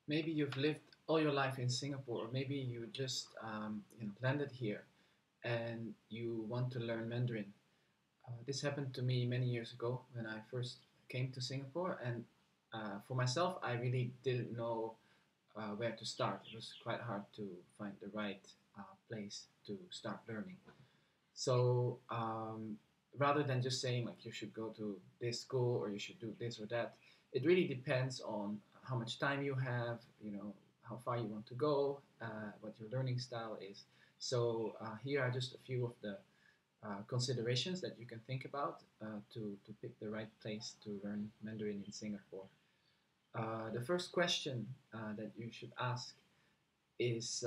Maybe you've lived all your life in Singapore, or maybe you just landed here and you want to learn Mandarin. This happened to me many years ago when I first came to Singapore, and for myself, I really didn't know where to start. It was quite hard to find the right place to start learning. So rather than just saying like you should go to this school or you should do this or that, it really depends on how much time you have, how far you want to go, what your learning style is. So here are just a few of the considerations that you can think about to pick the right place to learn Mandarin in Singapore. The first question that you should ask is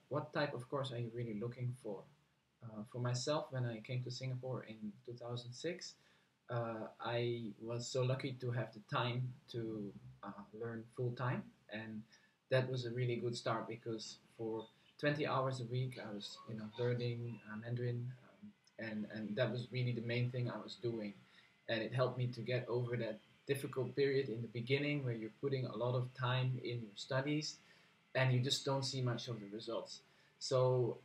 what type of course are you really looking for? For myself, when I came to Singapore in 2006, I was so lucky to have the time to learn full time, and that was a really good start because for 20 hours a week, I was learning Mandarin, and that was really the main thing I was doing, and it helped me to get over that difficult period in the beginning where you're putting a lot of time in your studies and you just don't see much of the results. So,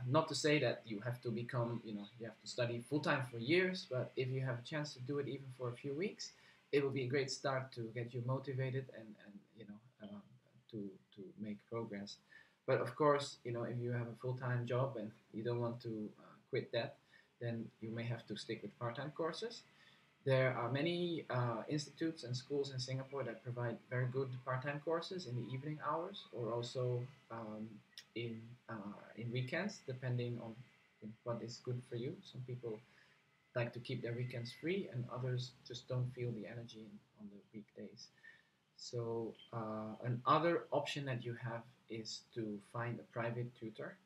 not to say that you have to become, you have to study full time for years, but if you have a chance to do it even for a few weeks, it will be a great start to get you motivated and to make progress. But of course, if you have a full time job and you don't want to quit that, then you may have to stick with part time courses. There are many institutes and schools in Singapore that provide very good part-time courses in the evening hours, or also in weekends, depending on what is good for you. Some people like to keep their weekends free, and others just don't feel the energy on the weekdays. So another option that you have is to find a private tutor.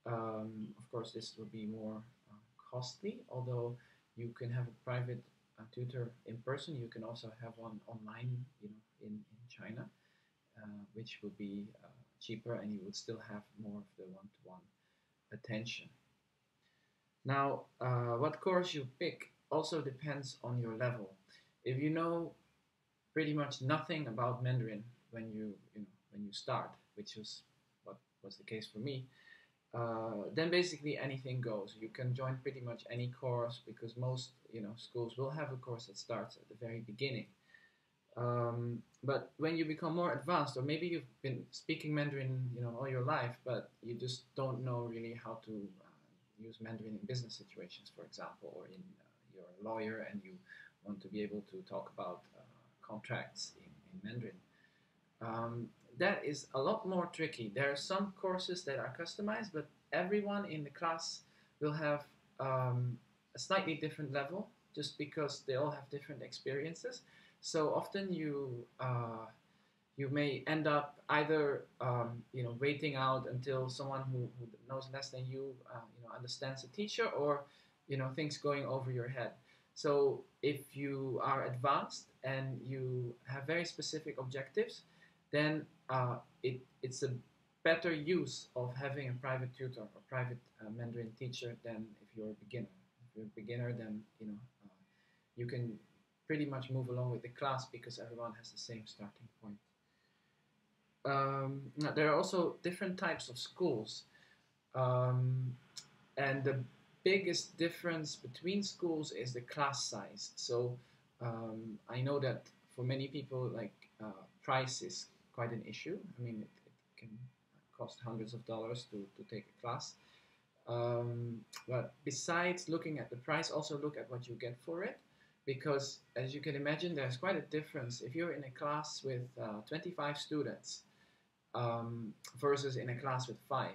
Of course, this will be more costly, although you can have a private tutor in person. You can also have one online, in China, which will be cheaper, and you would still have more of the one-to-one attention. Now, what course you pick also depends on your level. If you know pretty much nothing about Mandarin when you start, which was what was the case for me, then basically anything goes. You can join pretty much any course because most schools will have a course that starts at the very beginning. But when you become more advanced, or maybe you've been speaking Mandarin all your life, but you just don't know really how to use Mandarin in business situations, for example, or you're a lawyer and you want to be able to talk about contracts in Mandarin. That is a lot more tricky. There are some courses that are customized, but everyone in the class will have a slightly different level just because they all have different experiences. So often you may end up either waiting out until someone who knows less than you understands the teacher, or things going over your head. So if you are advanced and you have very specific objectives, then it's a better use of having a private tutor or private Mandarin teacher than if you're a beginner. If you're a beginner, then you can pretty much move along with the class because everyone has the same starting point. Now, there are also different types of schools, and the biggest difference between schools is the class size. So I know that for many people, like price is quite an issue. I mean, it can cost hundreds of dollars to take a class. But besides looking at the price, also look at what you get for it. Because as you can imagine, there's quite a difference. If you're in a class with 25 students versus in a class with 5.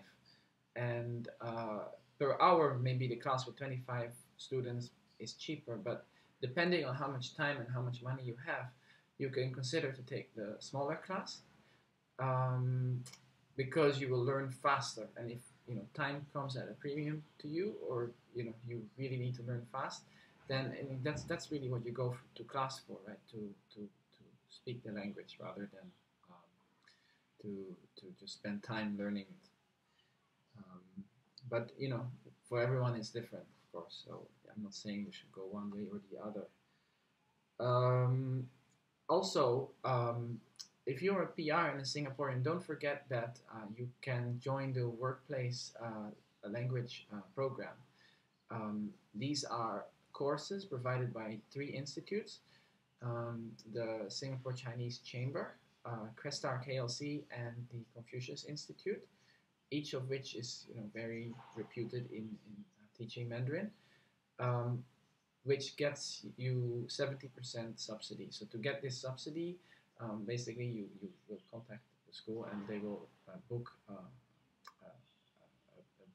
And per hour, maybe the class with 25 students is cheaper. But depending on how much time and how much money you have, you can consider to take the smaller class because you will learn faster. And if time comes at a premium to you, or you really need to learn fast, then that's really what you go to class for, right? To speak the language rather than to just spend time learning it. But for everyone it's different, of course. So I'm not saying you should go one way or the other. Also, if you're a PR and a Singaporean, don't forget that you can join the workplace language program. These are courses provided by three institutes: the Singapore Chinese Chamber, Crestar KLC, and the Confucius Institute. Each of which is very reputed in teaching Mandarin. Um, which gets you 70% subsidy. So to get this subsidy, basically you will contact the school and they will book a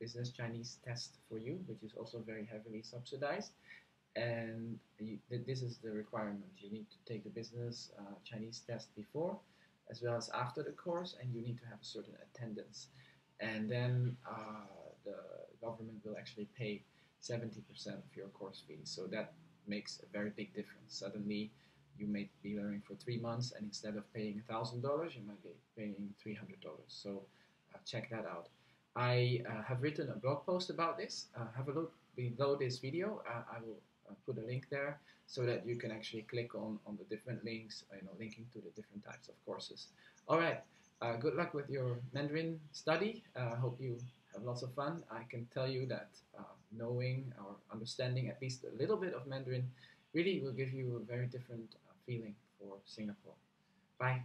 business Chinese test for you, which is also very heavily subsidized. And this is the requirement. You need to take the business Chinese test before, as well as after the course, and you need to have a certain attendance. And then the government will actually pay 70% of your course fee. So that makes a very big difference. Suddenly, you may be learning for 3 months, and instead of paying $1,000, you might be paying $300. So check that out. I have written a blog post about this. Have a look below this video. I will put a link there so that you can actually click on the different links, linking to the different types of courses. All right. Good luck with your Mandarin study. Hope you have lots of fun. I can tell you that knowing or understanding at least a little bit of Mandarin really will give you a very different feeling for Singapore. Bye.